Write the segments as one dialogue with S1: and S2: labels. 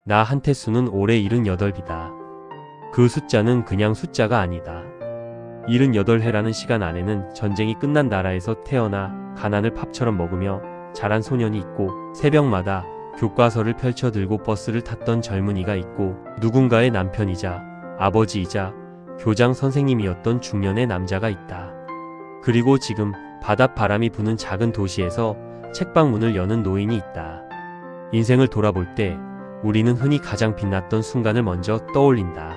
S1: 나 한태수는 올해 78이다. 그 숫자는 그냥 숫자가 아니다. 78해라는 시간 안에는 전쟁이 끝난 나라에서 태어나 가난을 밥처럼 먹으며 자란 소년이 있고, 새벽마다 교과서를 펼쳐 들고 버스를 탔던 젊은이가 있고, 누군가의 남편이자 아버지이자 교장 선생님이었던 중년의 남자가 있다. 그리고 지금 바닷바람이 부는 작은 도시에서 책방 문을 여는 노인이 있다. 인생을 돌아볼 때 우리는 흔히 가장 빛났던 순간을 먼저 떠올린다.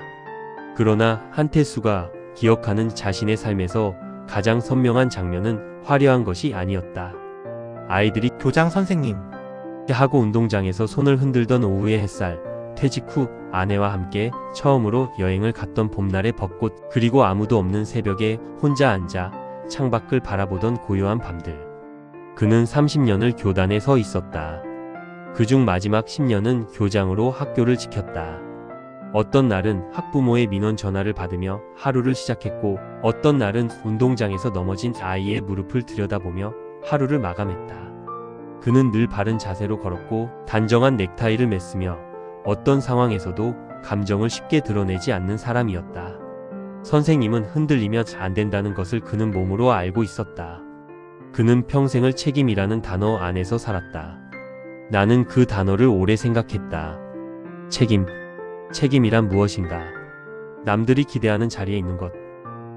S1: 그러나 한태수가 기억하는 자신의 삶에서 가장 선명한 장면은 화려한 것이 아니었다. 아이들이
S2: 교장 선생님,
S1: 하고 운동장에서 손을 흔들던 오후의 햇살, 퇴직 후 아내와 함께 처음으로 여행을 갔던 봄날의 벚꽃, 그리고 아무도 없는 새벽에 혼자 앉아 창밖을 바라보던 고요한 밤들. 그는 30년을 교단에 서 있었다. 그중 마지막 10년은 교장으로 학교를 지켰다. 어떤 날은 학부모의 민원 전화를 받으며 하루를 시작했고, 어떤 날은 운동장에서 넘어진 아이의 무릎을 들여다보며 하루를 마감했다. 그는 늘 바른 자세로 걸었고, 단정한 넥타이를 맸으며 어떤 상황에서도 감정을 쉽게 드러내지 않는 사람이었다. 선생님은 흔들리면 안 된다는 것을 그는 몸으로 알고 있었다. 그는 평생을 책임이라는 단어 안에서 살았다. 나는 그 단어를 오래 생각했다. 책임. 책임이란 무엇인가? 남들이 기대하는 자리에 있는 것.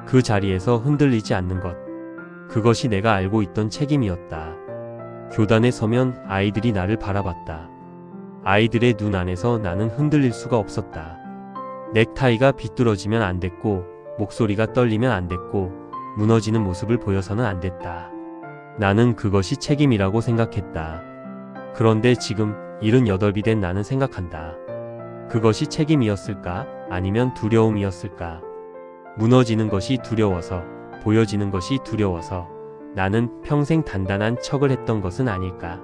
S1: 그 자리에서 흔들리지 않는 것. 그것이 내가 알고 있던 책임이었다. 교단에 서면 아이들이 나를 바라봤다. 아이들의 눈 안에서 나는 흔들릴 수가 없었다. 넥타이가 비뚤어지면 안 됐고, 목소리가 떨리면 안 됐고, 무너지는 모습을 보여서는 안 됐다. 나는 그것이 책임이라고 생각했다. 그런데 지금 78이 된 나는 생각한다. 그것이 책임이었을까? 아니면 두려움이었을까? 무너지는 것이 두려워서, 보여지는 것이 두려워서 나는 평생 단단한 척을 했던 것은 아닐까?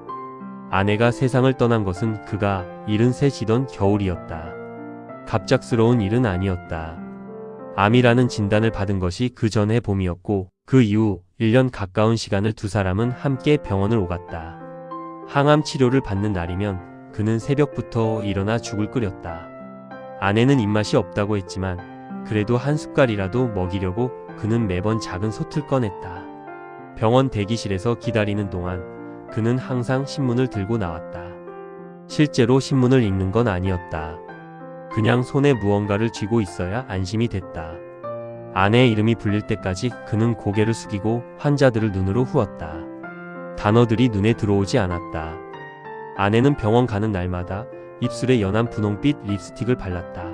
S1: 아내가 세상을 떠난 것은 그가 73이던 겨울이었다. 갑작스러운 일은 아니었다. 암이라는 진단을 받은 것이 그 전의 봄이었고, 그 이후 1년 가까운 시간을 두 사람은 함께 병원을 오갔다. 항암 치료를 받는 날이면 그는 새벽부터 일어나 죽을 끓였다. 아내는 입맛이 없다고 했지만 그래도 한 숟갈이라도 먹이려고 그는 매번 작은 솥을 꺼냈다. 병원 대기실에서 기다리는 동안 그는 항상 신문을 들고 나왔다. 실제로 신문을 읽는 건 아니었다. 그냥 손에 무언가를 쥐고 있어야 안심이 됐다. 아내의 이름이 불릴 때까지 그는 고개를 숙이고 환자들을 눈으로 후었다. 단어들이 눈에 들어오지 않았다. 아내는 병원 가는 날마다 입술에 연한 분홍빛 립스틱을 발랐다.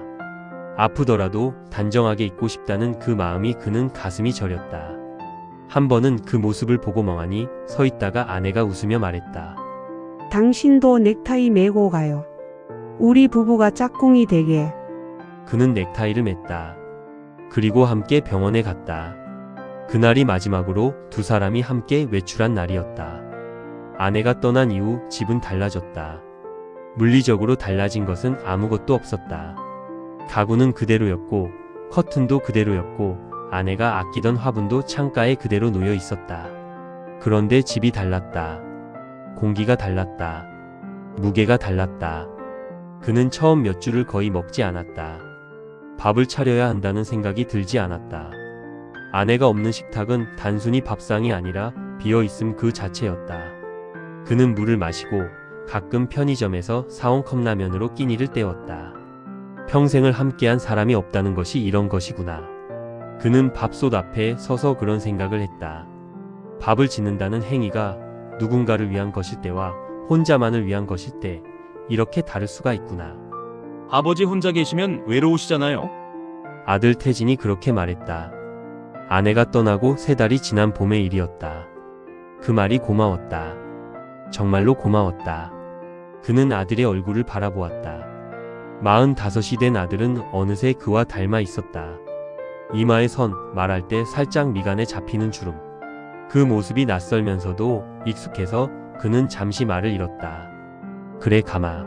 S1: 아프더라도 단정하게 있고 싶다는 그 마음이 그는 가슴이 저렸다. 한 번은 그 모습을 보고 멍하니 서 있다가 아내가 웃으며 말했다.
S3: 당신도 넥타이 매고 가요. 우리 부부가 짝꿍이 되게.
S1: 그는 넥타이를 맸다. 그리고 함께 병원에 갔다. 그날이 마지막으로 두 사람이 함께 외출한 날이었다. 아내가 떠난 이후 집은 달라졌다. 물리적으로 달라진 것은 아무것도 없었다. 가구는 그대로였고, 커튼도 그대로였고, 아내가 아끼던 화분도 창가에 그대로 놓여 있었다. 그런데 집이 달랐다. 공기가 달랐다. 무게가 달랐다. 그는 처음 몇 줄을 거의 먹지 않았다. 밥을 차려야 한다는 생각이 들지 않았다. 아내가 없는 식탁은 단순히 밥상이 아니라 비어있음 그 자체였다. 그는 물을 마시고 가끔 편의점에서 사온 컵라면으로 끼니를 때웠다. 평생을 함께한 사람이 없다는 것이 이런 것이구나. 그는 밥솥 앞에 서서 그런 생각을 했다. 밥을 짓는다는 행위가 누군가를 위한 것일 때와 혼자만을 위한 것일 때 이렇게 다를 수가 있구나.
S4: 아버지 혼자 계시면 외로우시잖아요.
S1: 아들 태진이 그렇게 말했다. 아내가 떠나고 3달이 지난 봄의 일이었다. 그 말이 고마웠다. 정말로 고마웠다. 그는 아들의 얼굴을 바라보았다. 45이 된 아들은 어느새 그와 닮아 있었다. 이마의 선, 말할 때 살짝 미간에 잡히는 주름. 그 모습이 낯설면서도 익숙해서 그는 잠시 말을 잃었다. 그래 가마.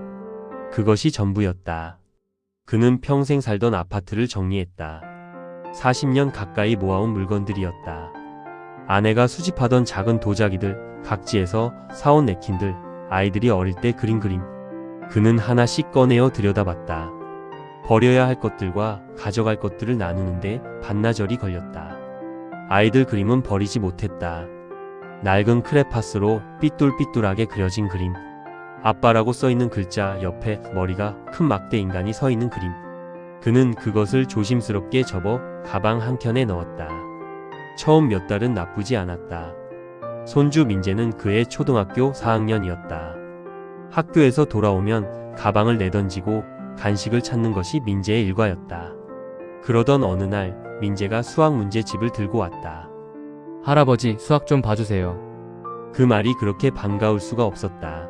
S1: 그것이 전부였다. 그는 평생 살던 아파트를 정리했다. 40년 가까이 모아온 물건들이었다. 아내가 수집하던 작은 도자기들, 각지에서 사온 냅킨들, 아이들이 어릴 때 그린 그림. 그는 하나씩 꺼내어 들여다봤다. 버려야 할 것들과 가져갈 것들을 나누는데 반나절이 걸렸다. 아이들 그림은 버리지 못했다. 낡은 크레파스로 삐뚤삐뚤하게 그려진 그림. 아빠라고 써있는 글자 옆에 머리가 큰 막대 인간이 서 있는 그림. 그는 그것을 조심스럽게 접어 가방 한켠에 넣었다. 처음 몇 달은 나쁘지 않았다. 손주 민재는 그의 초등학교 4학년이었다. 학교에서 돌아오면 가방을 내던지고 간식을 찾는 것이 민재의 일과였다. 그러던 어느 날 민재가 수학 문제집을 들고 왔다.
S2: 할아버지, 수학 좀 봐주세요.
S1: 그 말이 그렇게 반가울 수가 없었다.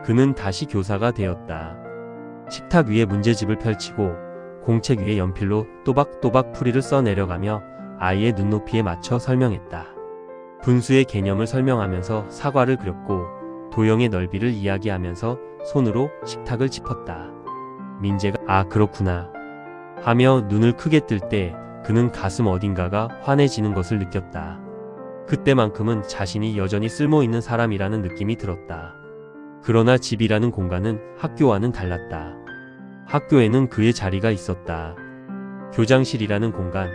S1: 그는 다시 교사가 되었다. 식탁 위에 문제집을 펼치고 공책 위에 연필로 또박또박 풀이를 써내려가며 아이의 눈높이에 맞춰 설명했다. 분수의 개념을 설명하면서 사과를 그렸고 도형의 넓이를 이야기하면서 손으로 식탁을 짚었다. 민재가 "아, 그렇구나" 하며 눈을 크게 뜰 때 그는 가슴 어딘가가 환해지는 것을 느꼈다. 그때만큼은 자신이 여전히 쓸모있는 사람이라는 느낌이 들었다. 그러나 집이라는 공간은 학교와는 달랐다. 학교에는 그의 자리가 있었다. 교장실이라는 공간,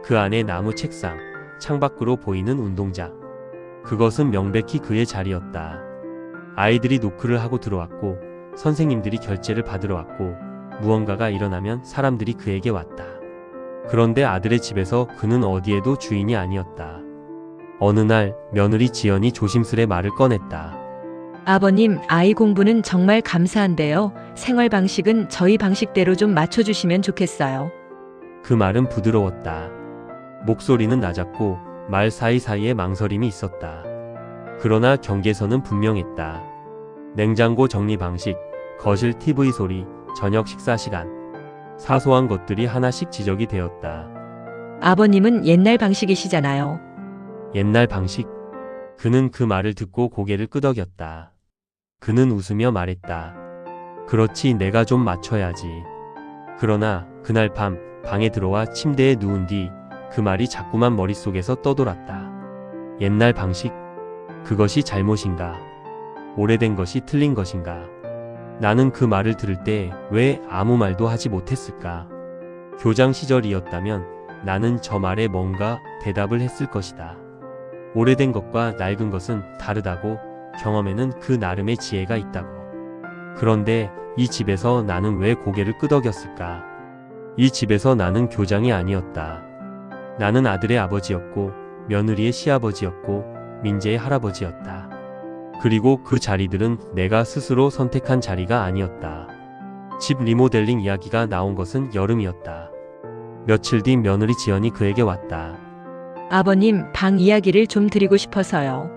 S1: 그 안에 나무 책상, 창밖으로 보이는 운동장. 그것은 명백히 그의 자리였다. 아이들이 노크를 하고 들어왔고 선생님들이 결제를 받으러 왔고 무언가가 일어나면 사람들이 그에게 왔다. 그런데 아들의 집에서 그는 어디에도 주인이 아니었다. 어느 날 며느리 지연이 조심스레 말을 꺼냈다.
S5: 아버님, 아이 공부는 정말 감사한데요. 생활 방식은 저희 방식대로 좀 맞춰주시면 좋겠어요.
S1: 그 말은 부드러웠다. 목소리는 낮았고 말 사이사이에 망설임이 있었다. 그러나 경계선은 분명했다. 냉장고 정리 방식, 거실 TV 소리, 저녁 식사 시간. 사소한 것들이 하나씩 지적이 되었다.
S5: 아버님은 옛날 방식이시잖아요.
S1: 옛날 방식? 그는 그 말을 듣고 고개를 끄덕였다. 그는 웃으며 말했다. 그렇지, 내가 좀 맞춰야지. 그러나 그날 밤 방에 들어와 침대에 누운 뒤 그 말이 자꾸만 머릿속에서 떠돌았다. 옛날 방식? 그것이 잘못인가? 오래된 것이 틀린 것인가? 나는 그 말을 들을 때 왜 아무 말도 하지 못했을까? 교장 시절이었다면 나는 저 말에 뭔가 대답을 했을 것이다. 오래된 것과 낡은 것은 다르다고, 경험에는 그 나름의 지혜가 있다고. 그런데 이 집에서 나는 왜 고개를 끄덕였을까? 이 집에서 나는 교장이 아니었다. 나는 아들의 아버지였고 며느리의 시아버지였고 민재의 할아버지였다. 그리고 그 자리들은 내가 스스로 선택한 자리가 아니었다. 집 리모델링 이야기가 나온 것은 여름이었다. 며칠 뒤 며느리 지연이 그에게 왔다.
S5: 아버님, 방 이야기를 좀 드리고 싶어서요.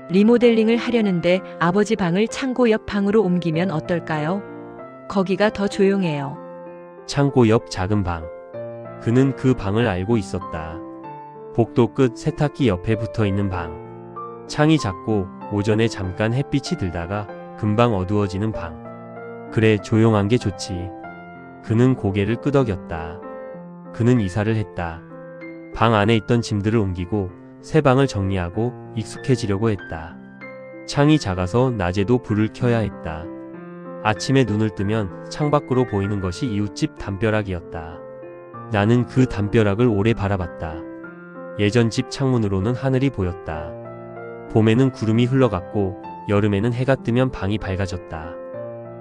S5: 리모델링을 하려는데 아버지 방을 창고 옆 방으로 옮기면 어떨까요? 거기가 더 조용해요.
S1: 창고 옆 작은 방. 그는 그 방을 알고 있었다. 복도 끝 세탁기 옆에 붙어있는 방. 창이 작고 오전에 잠깐 햇빛이 들다가 금방 어두워지는 방. 그래, 조용한 게 좋지. 그는 고개를 끄덕였다. 그는 이사를 했다. 방 안에 있던 짐들을 옮기고 새 방을 정리하고 익숙해지려고 했다. 창이 작아서 낮에도 불을 켜야 했다. 아침에 눈을 뜨면 창밖으로 보이는 것이 이웃집 담벼락이었다. 나는 그 담벼락을 오래 바라봤다. 예전 집 창문으로는 하늘이 보였다. 봄에는 구름이 흘러갔고 여름에는 해가 뜨면 방이 밝아졌다.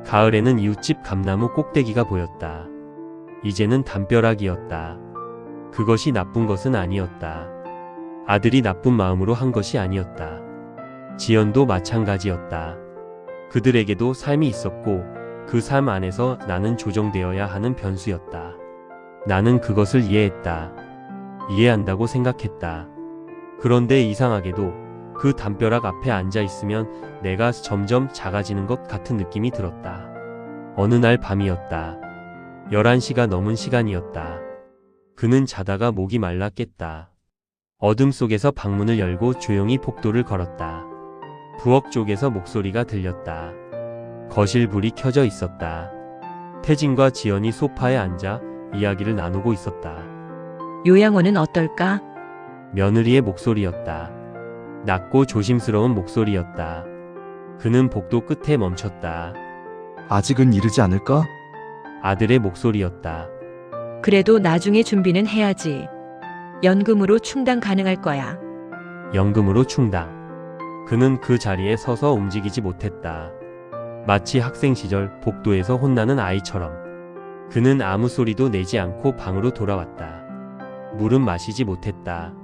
S1: 가을에는 이웃집 감나무 꼭대기가 보였다. 이제는 담벼락이었다. 그것이 나쁜 것은 아니었다. 아들이 나쁜 마음으로 한 것이 아니었다. 지연도 마찬가지였다. 그들에게도 삶이 있었고 그 삶 안에서 나는 조정되어야 하는 변수였다. 나는 그것을 이해했다. 이해한다고 생각했다. 그런데 이상하게도 그 담벼락 앞에 앉아 있으면 내가 점점 작아지는 것 같은 느낌이 들었다. 어느 날 밤이었다. 11시가 넘은 시간이었다. 그는 자다가 목이 말라 깼다. 어둠 속에서 방문을 열고 조용히 복도를 걸었다. 부엌 쪽에서 목소리가 들렸다. 거실 불이 켜져 있었다. 태진과 지연이 소파에 앉아 이야기를 나누고 있었다.
S5: 요양원은 어떨까?
S1: 며느리의 목소리였다. 낮고 조심스러운 목소리였다. 그는 복도 끝에 멈췄다.
S6: 아직은 이르지 않을까?
S1: 아들의 목소리였다.
S5: 그래도 나중에 준비는 해야지. 연금으로 충당 가능할 거야.
S1: 연금으로 충당. 그는 그 자리에 서서 움직이지 못했다. 마치 학생 시절 복도에서 혼나는 아이처럼. 그는 아무 소리도 내지 않고 방으로 돌아왔다. 물은 마시지 못했다.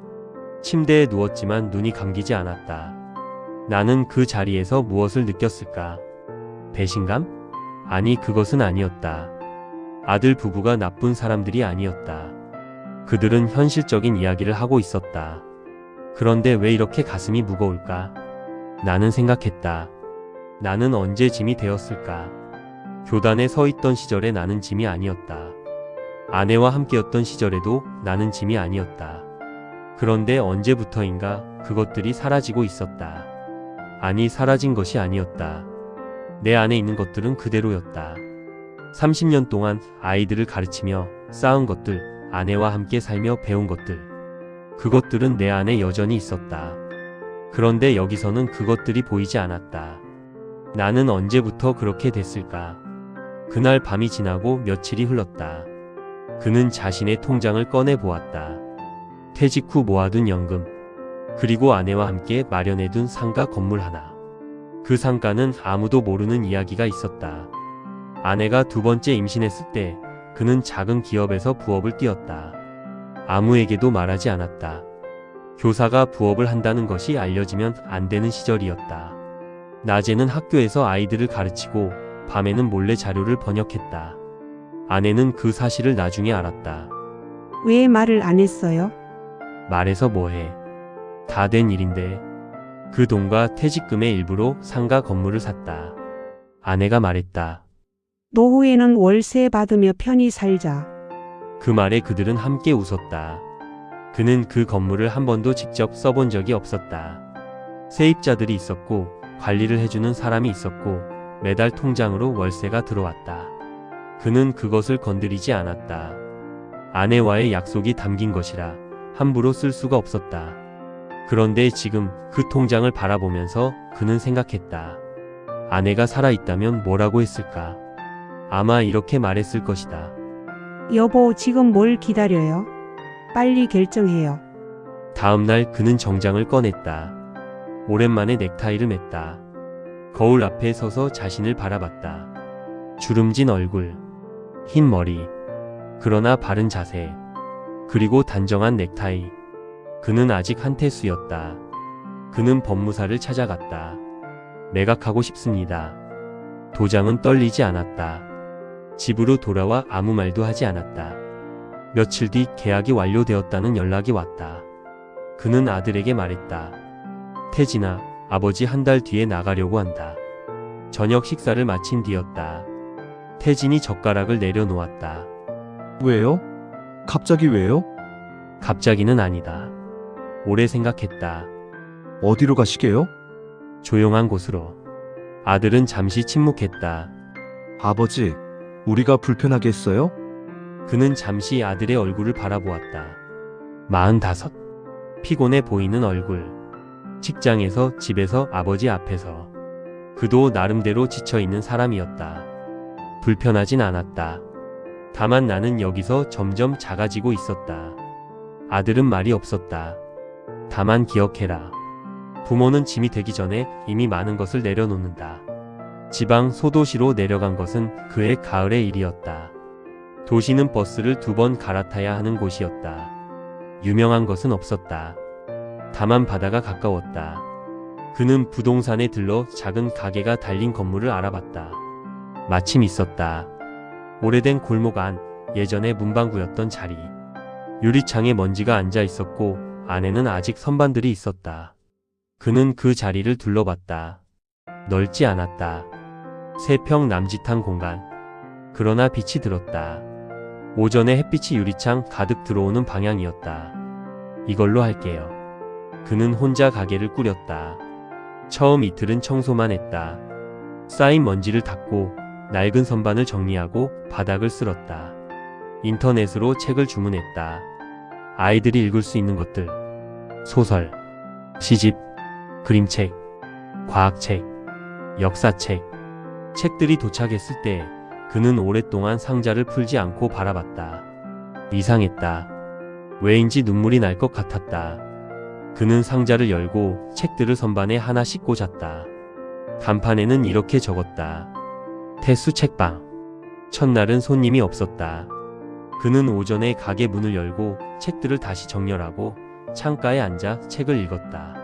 S1: 침대에 누웠지만 눈이 감기지 않았다. 나는 그 자리에서 무엇을 느꼈을까? 배신감? 아니, 그것은 아니었다. 아들 부부가 나쁜 사람들이 아니었다. 그들은 현실적인 이야기를 하고 있었다. 그런데 왜 이렇게 가슴이 무거울까? 나는 생각했다. 나는 언제 짐이 되었을까? 교단에 서 있던 시절에 나는 짐이 아니었다. 아내와 함께였던 시절에도 나는 짐이 아니었다. 그런데 언제부터인가 그것들이 사라지고 있었다. 아니, 사라진 것이 아니었다. 내 안에 있는 것들은 그대로였다. 30년 동안 아이들을 가르치며 쌓은 것들, 아내와 함께 살며 배운 것들. 그것들은 내 안에 여전히 있었다. 그런데 여기서는 그것들이 보이지 않았다. 나는 언제부터 그렇게 됐을까? 그날 밤이 지나고 며칠이 흘렀다. 그는 자신의 통장을 꺼내 보았다. 퇴직 후 모아둔 연금, 그리고 아내와 함께 마련해둔 상가 건물 하나. 그 상가는 아무도 모르는 이야기가 있었다. 아내가 두 번째 임신했을 때 그는 작은 기업에서 부업을 뛰었다. 아무에게도 말하지 않았다. 교사가 부업을 한다는 것이 알려지면 안 되는 시절이었다. 낮에는 학교에서 아이들을 가르치고 밤에는 몰래 자료를 번역했다. 아내는 그 사실을 나중에 알았다.
S3: 왜 말을 안 했어요?
S1: 말해서 뭐해. 다 된 일인데. 그 돈과 퇴직금의 일부로 상가 건물을 샀다. 아내가 말했다.
S3: 노후에는 월세 받으며 편히 살자.
S1: 그 말에 그들은 함께 웃었다. 그는 그 건물을 한 번도 직접 써본 적이 없었다. 세입자들이 있었고 관리를 해주는 사람이 있었고 매달 통장으로 월세가 들어왔다. 그는 그것을 건드리지 않았다. 아내와의 약속이 담긴 것이라 함부로 쓸 수가 없었다. 그런데 지금 그 통장을 바라보면서 그는 생각했다. 아내가 살아있다면 뭐라고 했을까? 아마 이렇게 말했을 것이다.
S3: 여보, 지금 뭘 기다려요? 빨리 결정해요.
S1: 다음 날 그는 정장을 꺼냈다. 오랜만에 넥타이를 맸다. 거울 앞에 서서 자신을 바라봤다. 주름진 얼굴, 흰 머리, 그러나 바른 자세, 그리고 단정한 넥타이. 그는 아직 한태수였다. 그는 법무사를 찾아갔다. 매각하고 싶습니다. 도장은 떨리지 않았다. 집으로 돌아와 아무 말도 하지 않았다. 며칠 뒤 계약이 완료되었다는 연락이 왔다. 그는 아들에게 말했다. 태진아, 아버지 한 달 뒤에 나가려고 한다. 저녁 식사를 마친 뒤였다. 태진이 젓가락을 내려놓았다.
S6: 왜요? 갑자기 왜요?
S1: 갑자기는 아니다. 오래 생각했다.
S6: 어디로 가시게요?
S1: 조용한 곳으로. 아들은 잠시 침묵했다.
S6: 아버지, 우리가 불편하게 했어요?
S1: 그는 잠시 아들의 얼굴을 바라보았다. 45. 피곤해 보이는 얼굴. 직장에서, 집에서, 아버지 앞에서. 그도 나름대로 지쳐있는 사람이었다. 불편하진 않았다. 다만 나는 여기서 점점 작아지고 있었다. 아들은 말이 없었다. 다만 기억해라. 부모는 짐이 되기 전에 이미 많은 것을 내려놓는다. 지방 소도시로 내려간 것은 그해 가을의 일이었다. 도시는 버스를 2번 갈아타야 하는 곳이었다. 유명한 것은 없었다. 다만 바다가 가까웠다. 그는 부동산에 들러 작은 가게가 달린 건물을 알아봤다. 마침 있었다. 오래된 골목 안, 예전에 문방구였던 자리. 유리창에 먼지가 앉아 있었고 안에는 아직 선반들이 있었다. 그는 그 자리를 둘러봤다. 넓지 않았다. 3평 남짓한 공간. 그러나 빛이 들었다. 오전에 햇빛이 유리창 가득 들어오는 방향이었다. 이걸로 할게요. 그는 혼자 가게를 꾸렸다. 처음 이틀은 청소만 했다. 쌓인 먼지를 닦고 낡은 선반을 정리하고 바닥을 쓸었다. 인터넷으로 책을 주문했다. 아이들이 읽을 수 있는 것들. 소설, 시집, 그림책, 과학책, 역사책, 책들이 도착했을 때 그는 오랫동안 상자를 풀지 않고 바라봤다. 이상했다. 왜인지 눈물이 날 것 같았다. 그는 상자를 열고 책들을 선반에 하나씩 꽂았다. 간판에는 이렇게 적었다. 태수 책방. 첫날은 손님이 없었다. 그는 오전에 가게 문을 열고 책들을 다시 정렬하고 창가에 앉아 책을 읽었다.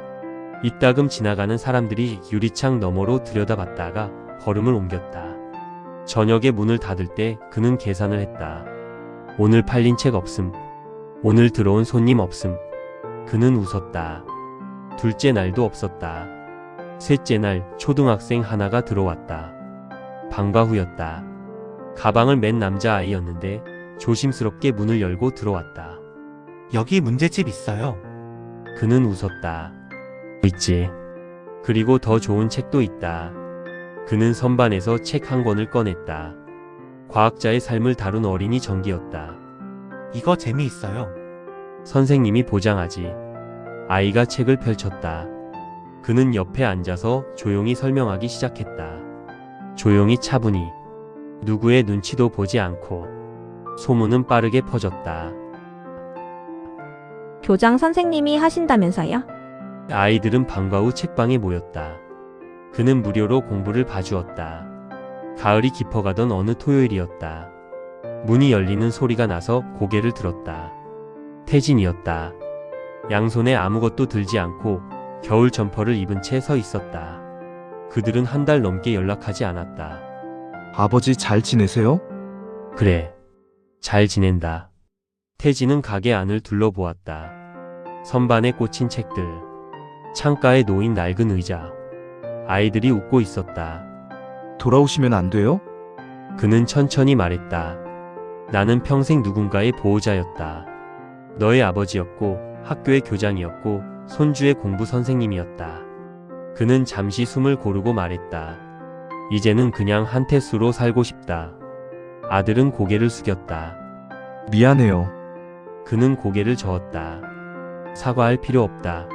S1: 이따금 지나가는 사람들이 유리창 너머로 들여다봤다가 걸음을 옮겼다. 저녁에 문을 닫을 때 그는 계산을 했다. 오늘 팔린 책 없음. 오늘 들어온 손님 없음. 그는 웃었다. 둘째 날도 없었다. 셋째 날 초등학생 하나가 들어왔다. 방과 후였다. 가방을 맨 남자아이였는데 조심스럽게 문을 열고 들어왔다.
S7: 여기 문제집 있어요.
S1: 그는 웃었다. 있지. 그리고 더 좋은 책도 있다. 그는 선반에서 책 한 권을 꺼냈다. 과학자의 삶을 다룬 어린이 전기였다.
S7: 이거 재미있어요.
S1: 선생님이 보장하지. 아이가 책을 펼쳤다. 그는 옆에 앉아서 조용히 설명하기 시작했다. 조용히 차분히. 누구의 눈치도 보지 않고. 소문은 빠르게 퍼졌다.
S8: 교장 선생님이 하신다면서요?
S1: 아이들은 방과 후 책방에 모였다. 그는 무료로 공부를 봐주었다. 가을이 깊어가던 어느 토요일이었다. 문이 열리는 소리가 나서 고개를 들었다. 태진이었다. 양손에 아무것도 들지 않고 겨울 점퍼를 입은 채 서 있었다. 그들은 한 달 넘게 연락하지 않았다.
S6: 아버지 잘 지내세요?
S1: 그래. 잘 지낸다. 태진은 가게 안을 둘러보았다. 선반에 꽂힌 책들. 창가에 놓인 낡은 의자. 아이들이 웃고 있었다.
S6: 돌아오시면 안 돼요?
S1: 그는 천천히 말했다. 나는 평생 누군가의 보호자였다. 너의 아버지였고 학교의 교장이었고 손주의 공부 선생님이었다. 그는 잠시 숨을 고르고 말했다. 이제는 그냥 한태수로 살고 싶다. 아들은 고개를 숙였다.
S6: 미안해요.
S1: 그는 고개를 저었다. 사과할 필요 없다.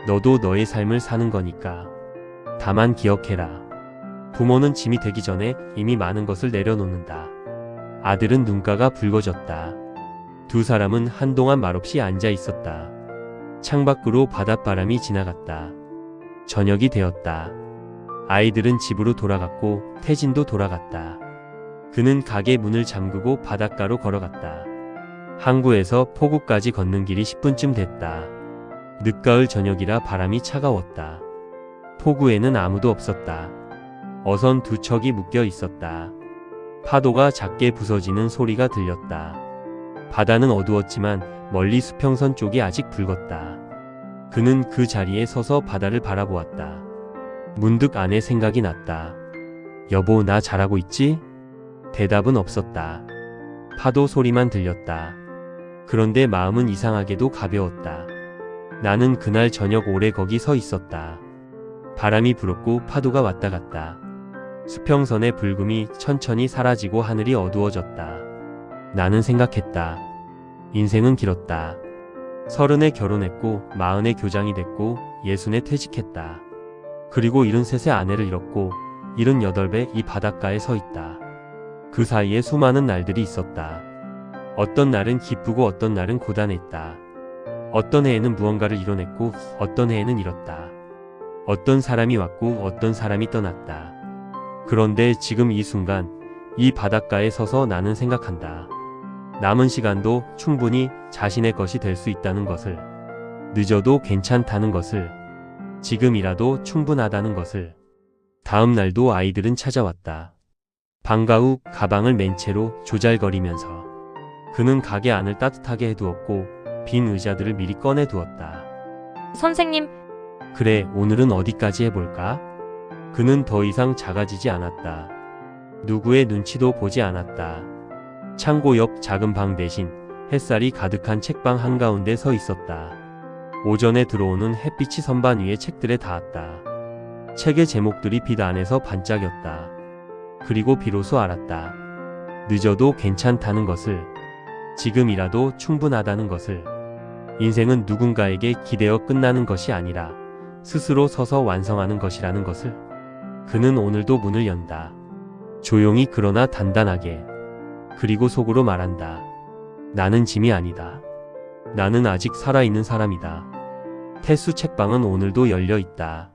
S1: 너도 너의 삶을 사는 거니까. 다만 기억해라. 부모는 짐이 되기 전에 이미 많은 것을 내려놓는다. 아들은 눈가가 붉어졌다. 두 사람은 한동안 말없이 앉아 있었다. 창밖으로 바닷바람이 지나갔다. 저녁이 되었다. 아이들은 집으로 돌아갔고 태진도 돌아갔다. 그는 가게 문을 잠그고 바닷가로 걸어갔다. 항구에서 포구까지 걷는 길이 10분쯤 됐다. 늦가을 저녁이라 바람이 차가웠다. 포구에는 아무도 없었다. 어선 두 척이 묶여 있었다. 파도가 작게 부서지는 소리가 들렸다. 바다는 어두웠지만 멀리 수평선 쪽이 아직 붉었다. 그는 그 자리에 서서 바다를 바라보았다. 문득 아내 생각이 났다. 여보, 나 잘하고 있지? 대답은 없었다. 파도 소리만 들렸다. 그런데 마음은 이상하게도 가벼웠다. 나는 그날 저녁 오래 거기 서 있었다. 바람이 불었고 파도가 왔다 갔다. 수평선의 붉음이 천천히 사라지고 하늘이 어두워졌다. 나는 생각했다. 인생은 길었다. 30에 결혼했고 40에 교장이 됐고 60에 퇴직했다. 그리고 73에 아내를 잃었고 78에 이 바닷가에 서 있다. 그 사이에 수많은 날들이 있었다. 어떤 날은 기쁘고 어떤 날은 고단했다. 어떤 해에는 무언가를 이뤄냈고 어떤 해에는 잃었다. 어떤 사람이 왔고 어떤 사람이 떠났다. 그런데 지금 이 순간 이 바닷가에 서서 나는 생각한다. 남은 시간도 충분히 자신의 것이 될 수 있다는 것을, 늦어도 괜찮다는 것을, 지금이라도 충분하다는 것을. 다음 날도 아이들은 찾아왔다. 방과 후 가방을 맨 채로 조잘거리면서. 그는 가게 안을 따뜻하게 해두었고 빈 의자들을 미리 꺼내두었다.
S8: 선생님,
S1: 그래, 오늘은 어디까지 해볼까? 그는 더 이상 작아지지 않았다. 누구의 눈치도 보지 않았다. 창고 옆 작은 방 대신 햇살이 가득한 책방 한가운데 서 있었다. 오전에 들어오는 햇빛이 선반 위에 책들에 닿았다. 책의 제목들이 빛 안에서 반짝였다. 그리고 비로소 알았다. 늦어도 괜찮다는 것을, 지금이라도 충분하다는 것을. 인생은 누군가에게 기대어 끝나는 것이 아니라 스스로 서서 완성하는 것이라는 것을. 그는 오늘도 문을 연다. 조용히 그러나 단단하게. 그리고 속으로 말한다. 나는 짐이 아니다. 나는 아직 살아있는 사람이다. 태수 책방은 오늘도 열려 있다.